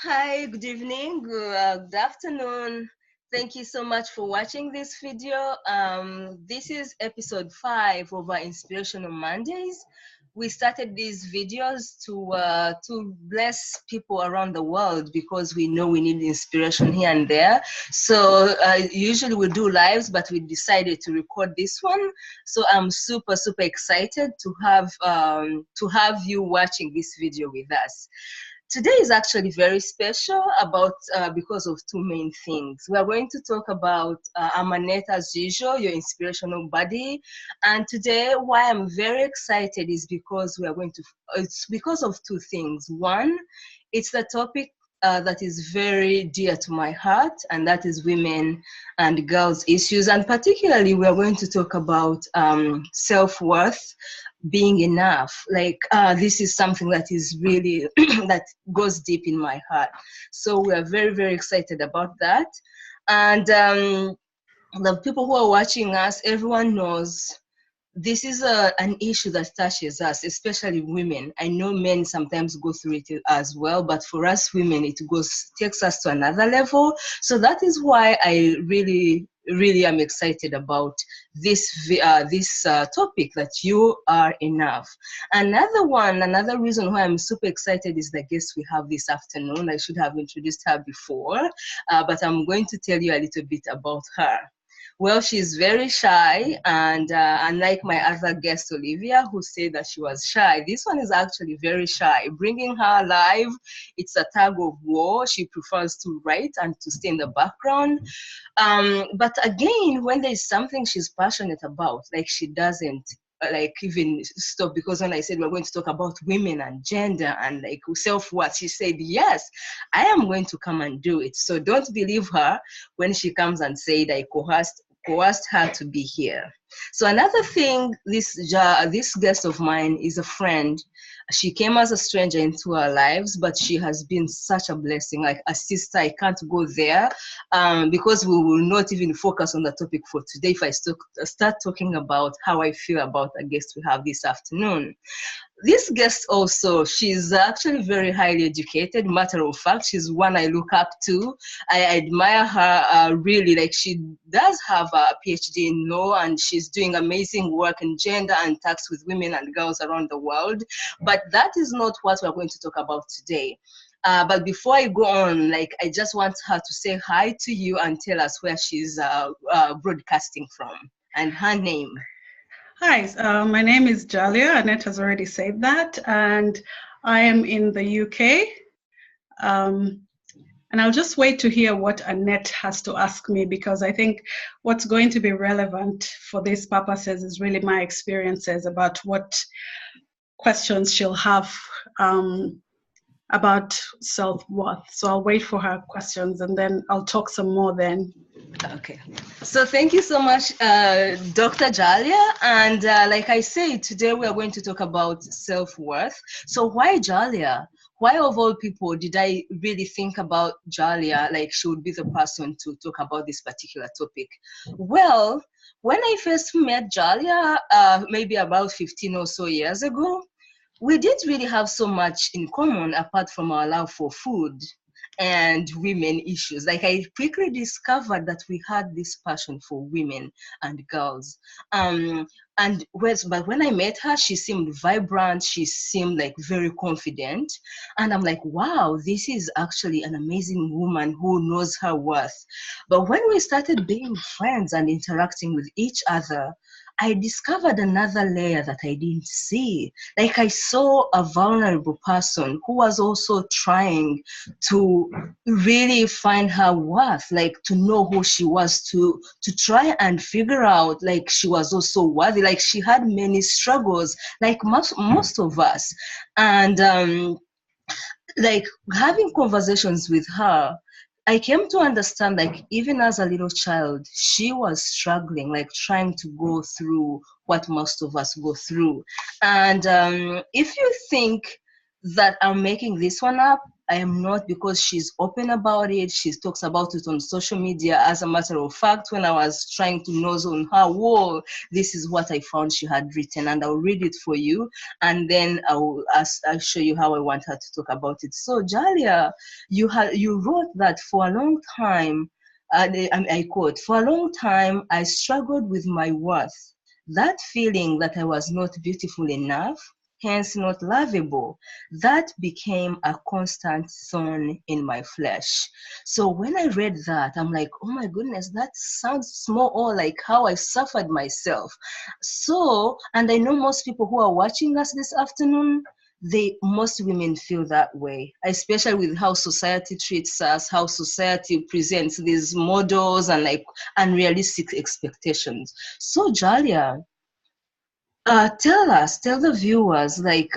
Hi, good evening, good afternoon. Thank you so much for watching this video. This is episode 5 of our Inspirational Mondays. We started these videos to bless people around the world because we know we need inspiration here and there. So usually we do lives, but we decided to record this one. So I'm super excited to have you watching this video with us. Today is actually very special about because of two main things. We are going to talk about Amanet as usual, your inspirational buddy. And today, why I'm very excited is because it's because of two things. One, it's the topic that is very dear to my heart, and that is women and girls issues. And particularly, we are going to talk about self-worth, being enough. This is something that is really that goes deep in my heart. So we are very excited about that. And the people who are watching us, everyone knows this is an issue that touches us, especially women. I know men sometimes go through it as well, but for us women, it takes us to another level. So that is why I really am excited about this topic, that you are enough. Another reason why I'm super excited is the guest we have this afternoon. I should have introduced her before, but I'm going to tell you a little bit about her. Well, she's very shy, and unlike my other guest, Olivia, who said that she was shy, this one is actually very shy. Bringing her live, it's a tug of war. She prefers to write and to stay in the background. But again, when there's something she's passionate about, like, she doesn't even stop, because when I said we're going to talk about women and gender and like self-worth, she said, yes, I am going to come and do it. So don't believe her when she comes and said I coerced her to be here. So another thing, this guest of mine is a friend. She came as a stranger into our lives, but she has been such a blessing, like a sister. I can't go there because we will not even focus on the topic for today if I start talking about how I feel about the guest we have this afternoon. This guest also, she's actually very highly educated. Matter of fact, she's one I look up to. I admire her really. Like, she does have a PhD in law, and she's doing amazing work in gender and tax with women and girls around the world. But that is not what we're going to talk about today. But before I go on, like, I just want her to say hi to you and tell us where she's broadcasting from and her name. Hi, my name is Jalia. Annette has already said that, and I am in the UK. And I'll just wait to hear what Annette has to ask me, because I think what's going to be relevant for these purposes is really my experiences about what questions she'll have about self-worth. So I'll wait for her questions and then I'll talk some more then. Okay, so thank you so much, Dr. Jalia. And like I said, today we are going to talk about self-worth. So why Jalia? Why of all people did I really think about Jalia, like she would be the person to talk about this particular topic? Well, when I first met Jalia, maybe about 15 or so years ago, we didn't really have so much in common apart from our love for food and women issues. Like, I quickly discovered that we had this passion for women and girls. But when I met her, she seemed vibrant. She seemed like very confident. And I'm like, wow, this is actually an amazing woman who knows her worth. But when we started being friends and interacting with each other, I discovered another layer that I didn't see. Like, I saw a vulnerable person who was also trying to really find her worth, like to know who she was, to try and figure out like she was also worthy. Like, she had many struggles, like most of us. And like, having conversations with her, I came to understand, like, even as a little child, she was struggling, like trying to go through what most of us go through. And if you think that I'm making this one up, I am not, because she's open about it. She talks about it on social media. As a matter of fact, when I was trying to nose on her wall, this is what I found she had written, and I'll read it for you, and then I'll show you how I want her to talk about it. So Jalia, you wrote that for a long time, I quote, "For a long time, I struggled with my worth. That feeling that I was not beautiful enough, hence not lovable, that became a constant thorn in my flesh." So when I read that, I'm like, oh my goodness, that sounds small, or like how I suffered myself. So, and I know most people who are watching us this afternoon, most women feel that way, especially with how society treats us, how society presents these models and like unrealistic expectations. So Jalia, tell the viewers, like,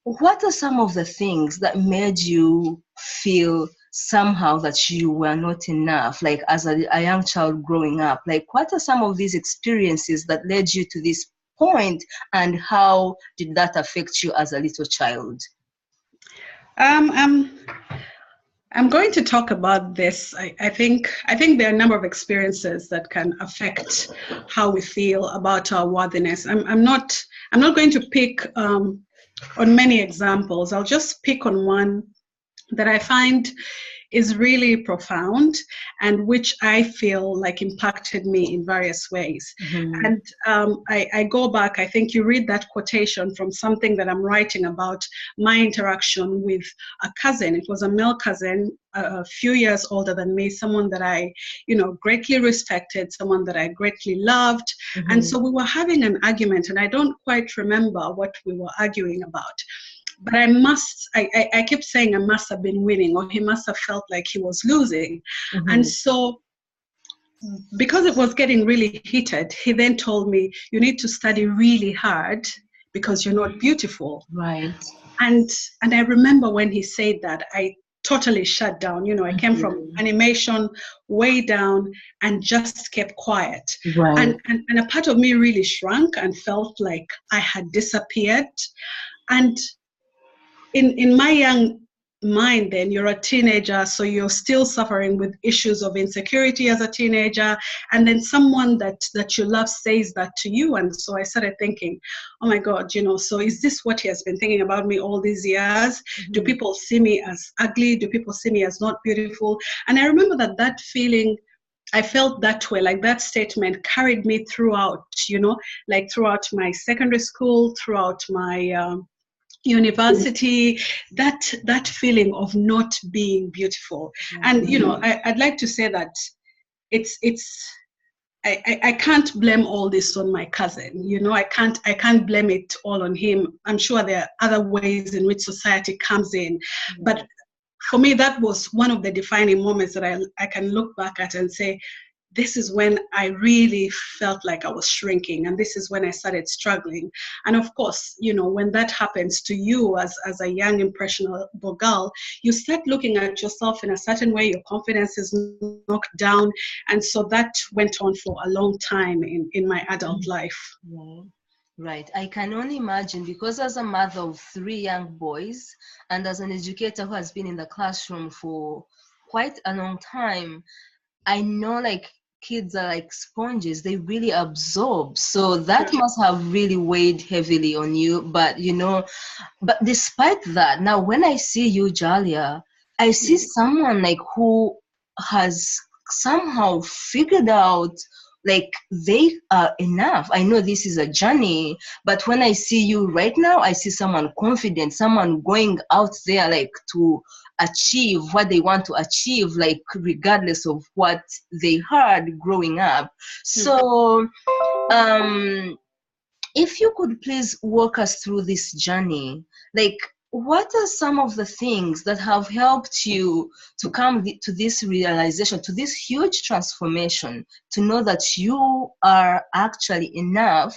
what are some of the things that made you feel somehow that you were not enough, like as a young child growing up? Like, what are some of these experiences that led you to this point, and how did that affect you as a little child? Um, um, I'm going to talk about this. I think there are a number of experiences that can affect how we feel about our worthiness. I'm not going to pick on many examples. I'll just pick on one that I find is really profound and which I feel like impacted me in various ways. Mm-hmm. And I go back, I think you read that quotation from something that I'm writing about my interaction with a cousin. It was a male cousin, a few years older than me, someone that I, greatly respected, someone that I greatly loved. And Mm-hmm. so we were having an argument, and I don't quite remember what we were arguing about, but I kept saying I must have been winning, or he must have felt like he was losing. And Mm-hmm. so, because it was getting really heated, he then told me, "You need to study really hard because you're not beautiful." Right. And I remember when he said that, I totally shut down. I came from Mm-hmm. animation way down and just kept quiet. Right. And a part of me really shrunk and felt like I had disappeared. And in my young mind, then you're a teenager, so you're still suffering with issues of insecurity as a teenager, and then someone that you love says that to you. And so I started thinking, oh my god, so is this what he has been thinking about me all these years? Do Mm-hmm. people see me as ugly? Do people see me as not beautiful? And I remember that feeling, I felt that way, like that statement carried me throughout, like throughout my secondary school, throughout my university, that feeling of not being beautiful. And I'd like to say that it's I can't blame all this on my cousin. I can't blame it all on him. I'm sure there are other ways in which society comes in, but for me that was one of the defining moments that I can look back at and say, this is when I really felt like I was shrinking, and this is when I started struggling. And of course, when that happens to you as a young impressionable girl, you start looking at yourself in a certain way, your confidence is knocked down. And so that went on for a long time in my adult life. Yeah. Right. I can only imagine, because as a mother of 3 young boys and as an educator who has been in the classroom for quite a long time, I know like kids are like sponges, they really absorb. So that must have really weighed heavily on you. But despite that, now when I see you, Jalia, I see someone like who has somehow figured out like they are enough. I know this is a journey, but when I see you right now, I see someone confident, someone going out there like to achieve what they want to achieve, like regardless of what they heard growing up. So if you could please walk us through this journey, like what are some of the things that have helped you to come to this realization, to this huge transformation, to know that you are actually enough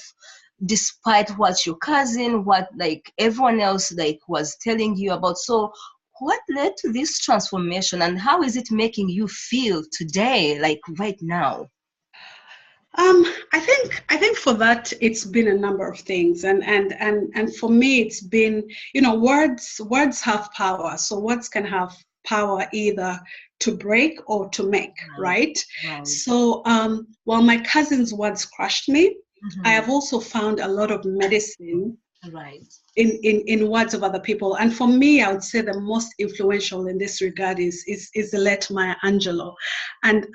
despite what your cousin, what like everyone else like was telling you about? So what led to this transformation, and how is it making you feel today, like right now? I think for that it's been a number of things, and for me it's been, words have power. So words can have power either to break or to make, right? Right. So while my cousin's words crushed me, I Mm-hmm. have also found a lot of medicine Right. in words of other people. And for me, I would say the most influential in this regard is the late Maya Angelou. And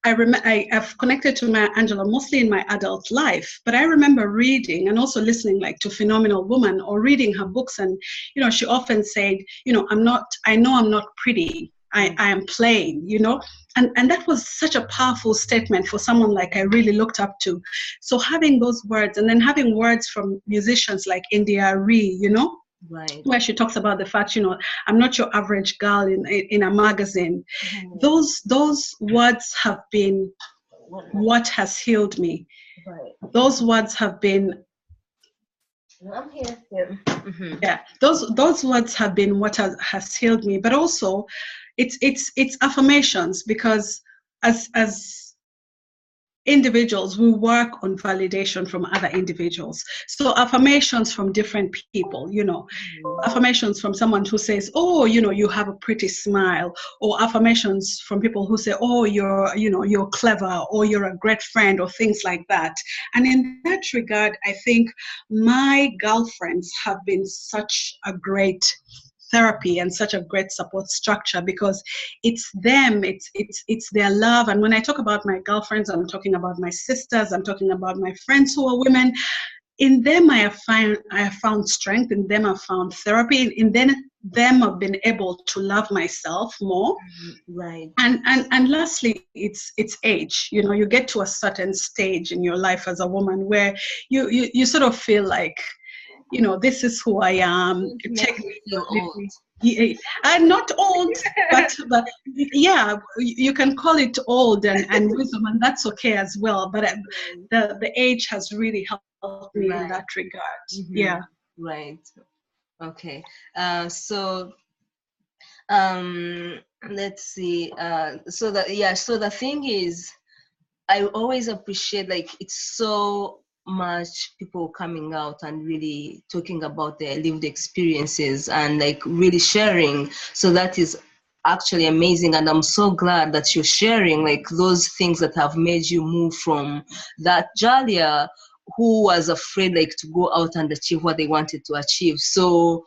I've connected to Maya Angelou mostly in my adult life, but I remember reading and also listening like to Phenomenal Woman or reading her books. And, she often said, I know I'm not pretty. I am plain, and that was such a powerful statement for someone like I really looked up to. So having those words, and then having words from musicians like India Ree, Right. where she talks about the fact, I'm not your average girl in a magazine. Mm-hmm. Those words have been what has healed me. Right. Those words have been, I'm here. Yeah. Mm-hmm. yeah, those words have been what has healed me. But also, it's affirmations, because as individuals, we work on validation from other individuals. So affirmations from different people, affirmations from someone who says, oh, you have a pretty smile, or affirmations from people who say, oh, you're clever, or you're a great friend, or things like that. And in that regard, I think my girlfriends have been such a great therapy and such a great support structure, because it's them, it's their love. And when I talk about my girlfriends, I'm talking about my sisters, I'm talking about my friends who are women. In them I have found strength. In them I've found therapy. In them I've been able to love myself more. Right. And lastly, it's age. You get to a certain stage in your life as a woman where you sort of feel like, this is who I am. Take me or leave me. Yeah, I'm not old, but yeah, you can call it old and wisdom, and that's okay as well. But the age has really helped me in that regard. Mm-hmm. Yeah. Right. Okay. So let's see. So the thing is, I always appreciate, like, it's so much people coming out and really talking about their lived experiences and like really sharing. So that is actually amazing, and I'm so glad that you're sharing like those things that have made you move from that Jalia who was afraid like to go out and achieve what they wanted to achieve. So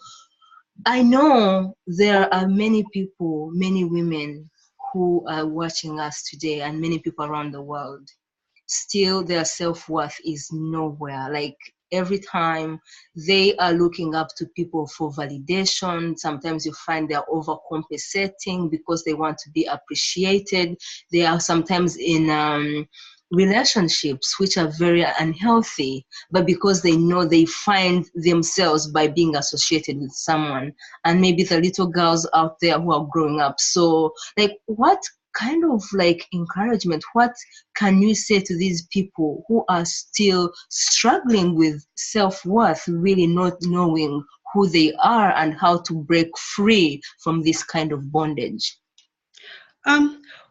I know there are many people, many women who are watching us today, and many people around the world. Still, their self-worth is nowhere. Like every time they are looking up to people for validation, sometimes you find they're overcompensating because they want to be appreciated. They are sometimes in relationships which are very unhealthy, but because they know they find themselves by being associated with someone. And maybe the little girls out there who are growing up. So like, what kind of like encouragement, what can you say to these people who are still struggling with self-worth, really not knowing who they are and how to break free from this kind of bondage?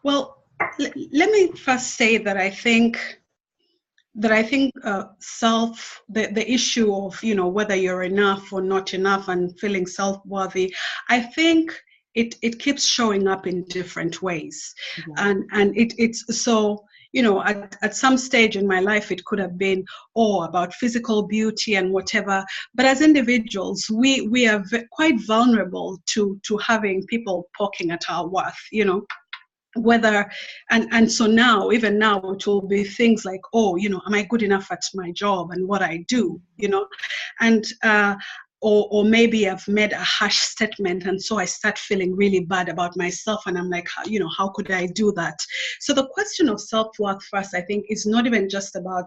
Well, let me first say that I think the issue of whether you're enough or not enough and feeling self-worthy, I think it keeps showing up in different ways. And it's so, at some stage in my life it could have been about physical beauty and whatever, but as individuals we are quite vulnerable to having people poking at our worth, whether and so now, even now, it will be things like, am I good enough at my job and what I do, and or maybe I've made a harsh statement, and so I start feeling really bad about myself, and I'm like, how could I do that? So the question of self-worth first, I think, is not even just about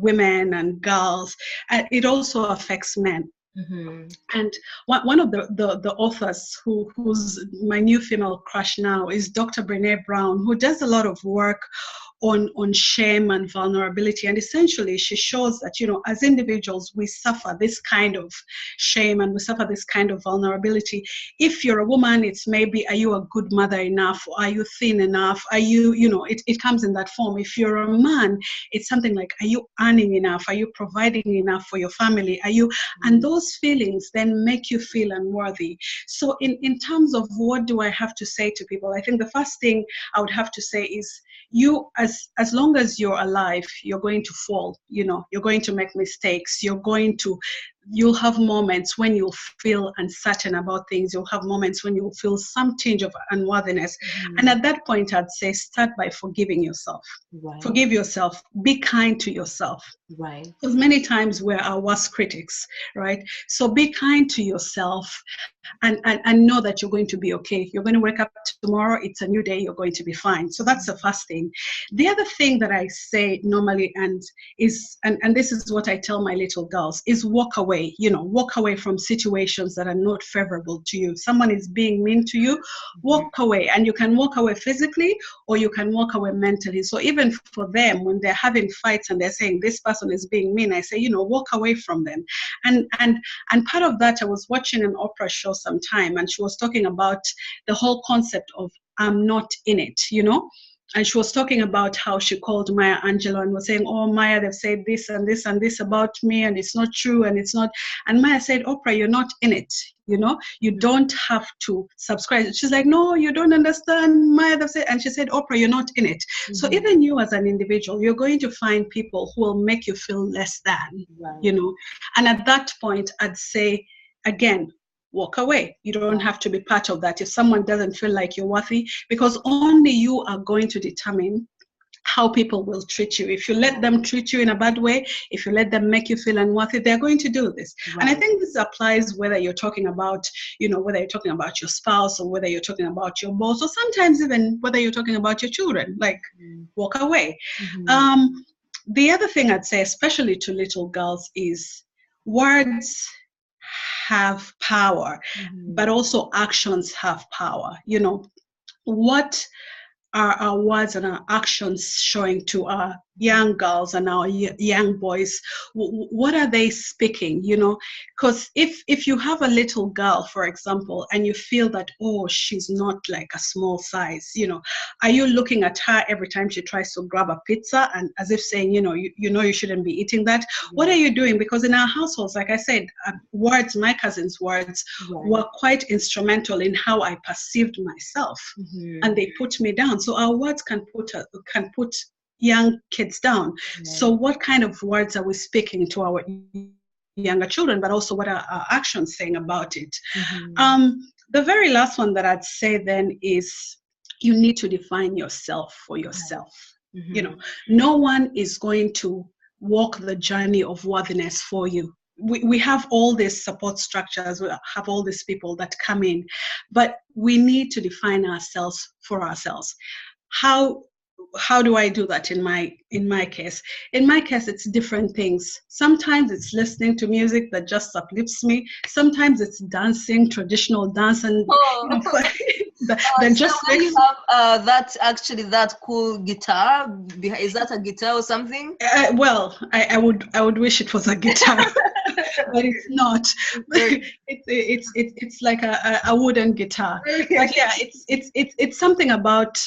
women and girls. It also affects men. Mm-hmm. And one of the authors who's my new female crush now is Dr. Brene Brown, who does a lot of work on shame and vulnerability. And essentially, she shows that, as individuals, we suffer this kind of shame and we suffer this kind of vulnerability. If you're a woman, it's maybe, are you a good mother enough? Are you thin enough? Are you, it comes in that form. If you're a man, it's something like, are you earning enough? Are you providing enough for your family? Are you, and those feelings then make you feel unworthy. So in terms of what do I have to say to people, I think the first thing I would have to say is, you, as long as you're alive, you're going to fall, you're going to make mistakes, you'll have moments when you'll feel uncertain about things, you'll have moments when you'll feel some tinge of unworthiness. And at that point, I'd say start by forgiving yourself. Right. Forgive yourself, be kind to yourself. Right. Because many times we're our worst critics, right? So be kind to yourself and know that you're going to be okay. You're going to wake up tomorrow, it's a new day, you're going to be fine. So that's the first thing. The other thing that I say normally, and this is what I tell my little girls, is walk away. Walk away from situations that are not favorable to you. Someone is being mean to you, walk away. And you can walk away physically or you can walk away mentally. So even for them, when they're having fights and they're saying this person is being mean, I say, walk away from them. And part of that, I was watching an Oprah show sometime, and she was talking about the whole concept of I'm not in it, and she was talking about how she called Maya Angelou and was saying, oh, Maya, they've said this and this and this about me, and it's not true, and it's not. And Maya said, Oprah, you're not in it. You don't have to subscribe. She's like, no, you don't understand, Maya, they've said. And she said, Oprah, you're not in it. So even you as an individual, you're going to find people who will make you feel less than, And at that point, I'd say, again, walk away. You don't have to be part of that. If someone doesn't feel like you're worthy, because only you are going to determine how people will treat you. If you let them treat you in a bad way, if you let them make you feel unworthy, they're going to do this. And I think this applies whether you're talking about, whether you're talking about your spouse or whether you're talking about your boss, or sometimes even whether you're talking about your children, like walk away. The other thing I'd say, especially to little girls, is words have power, but also actions have power. What are our words and our actions showing to our young girls and our young boys? What are they speaking? Because if you have a little girl, for example, and you feel that, oh, she's not like a small size, are you looking at her every time she tries to grab a pizza and as if saying, you shouldn't be eating that? What are you doing? Because in our households, like I said, words, my cousin's words were quite instrumental in how I perceived myself, and they put me down. So our words can put young kids down. So what kind of words are we speaking to our younger children, but also what are our actions saying about it? The very last one that I'd say then is, you need to define yourself for yourself. No one is going to walk the journey of worthiness for you. We have all these support structures, we have all these people that come in, but we need to define ourselves for ourselves. How do I do that in my case? In my case, it's different things. Sometimes it's listening to music that just uplifts me. Sometimes it's dancing, traditional dance, and that just makes you have that cool guitar. Is that a guitar or something? Well, I would wish it was a guitar. But it's not. It's like a wooden guitar. But yeah, it's something about,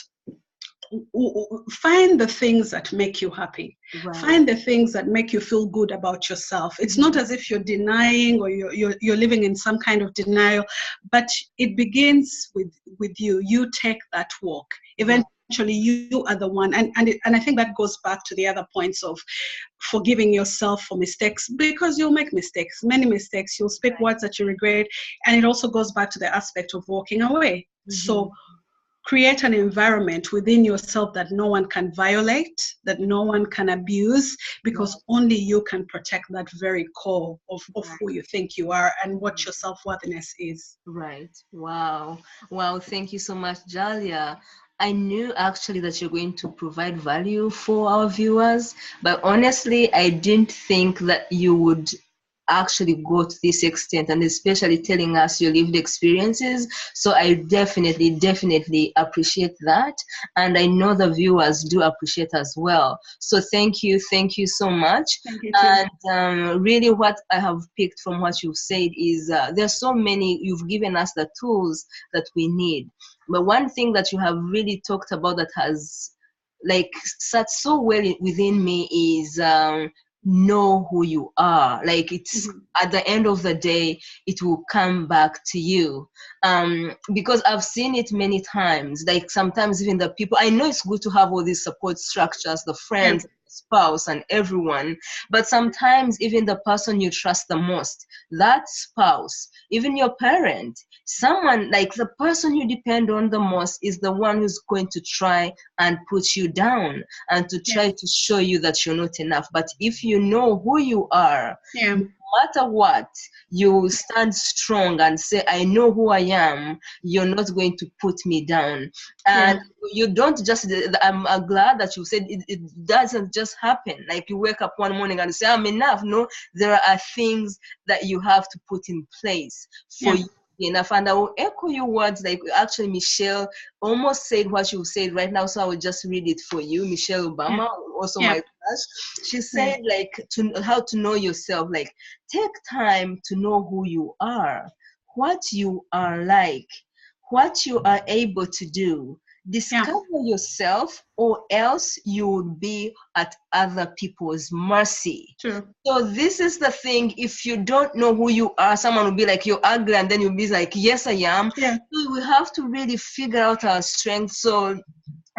find the things that make you happy. Find the things that make you feel good about yourself. It's not as if you're denying or you're living in some kind of denial, but it begins with you. You take that walk. Eventually you are the one, and I think that goes back to the other points of forgiving yourself for mistakes, because you'll make mistakes, many mistakes. You'll speak words that you regret, and it also goes back to the aspect of walking away. So create an environment within yourself that no one can violate, that no one can abuse, because only you can protect that very core of who you think you are and what your self-worthiness is. Right. Wow. Thank you so much, Jalia. I knew actually that you're going to provide value for our viewers, but honestly, I didn't think that you would actually go to this extent, and especially telling us your lived experiences. So I definitely appreciate that, and I know the viewers do appreciate as well. So thank you so much. Thank you too. And really, what I have picked from what you've said is there's so many. You've given us the tools that we need, but one thing that you have really talked about that has like sat so well within me is know who you are. Like it's at the end of the day, it will come back to you. Because I've seen it many times. Like sometimes even the people, I know it's good to have all these support structures, the friends, spouse, and everyone, but sometimes even the person you trust the most, that spouse, even your parent, someone like the person you depend on the most is the one who's going to try and put you down and to try to show you that you're not enough. But if you know who you are, no matter what, you stand strong and say, I know who I am. You're not going to put me down. And you don't just, I'm glad that you said it doesn't just happen. Like you wake up one morning and say, I'm enough. No, there are things that you have to put in place for you enough. And I will echo your words, like actually Michelle almost said what you said right now, so I will just read it for you. Michelle Obama, also my crush, she said like how to know yourself, like take time to know who you are, what you are like, what you are able to do. Discover yourself, or else you will be at other people's mercy. True. So this is the thing. If you don't know who you are, someone will be like, you're ugly, and then you'll be like, yes, I am. So we have to really figure out our strengths. So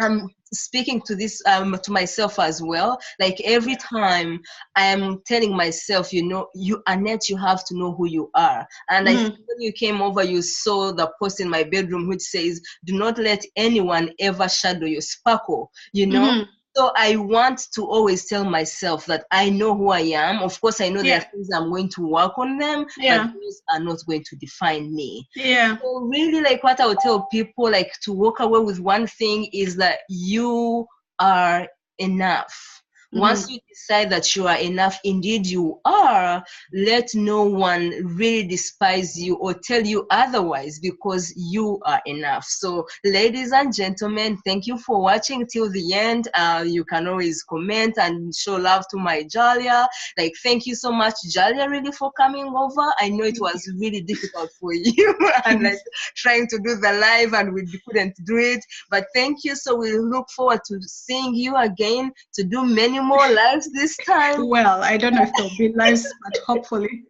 I'm speaking to this to myself as well. Like every time I am telling myself, you know, you Annette, you have to know who you are. And I think when you came over, you saw the post in my bedroom which says, do not let anyone ever shadow your sparkle, you know. So I want to always tell myself that I know who I am. Of course, I know there are things I'm going to work on them, but those are not going to define me. So really, like what I would tell people, like to walk away with one thing is that you are enough. Once you decide that you are enough, indeed you are, let no one really despise you or tell you otherwise, because you are enough. So ladies and gentlemen, thank you for watching till the end. You can always comment and show love to my Jalia. Like, thank you so much, Jalia, really for coming over. I know it was really difficult for you and like trying to do the live and we couldn't do it, but thank you. So we look forward to seeing you again to do many more lives this time. Well, I don't know if there'll be lives, but hopefully.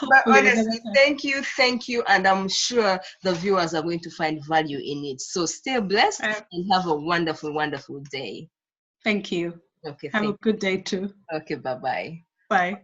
But honestly, thank you, and I'm sure the viewers are going to find value in it. So stay blessed and have a wonderful, wonderful day. Thank you. Okay. Have a good day too. Okay, bye-bye. Bye.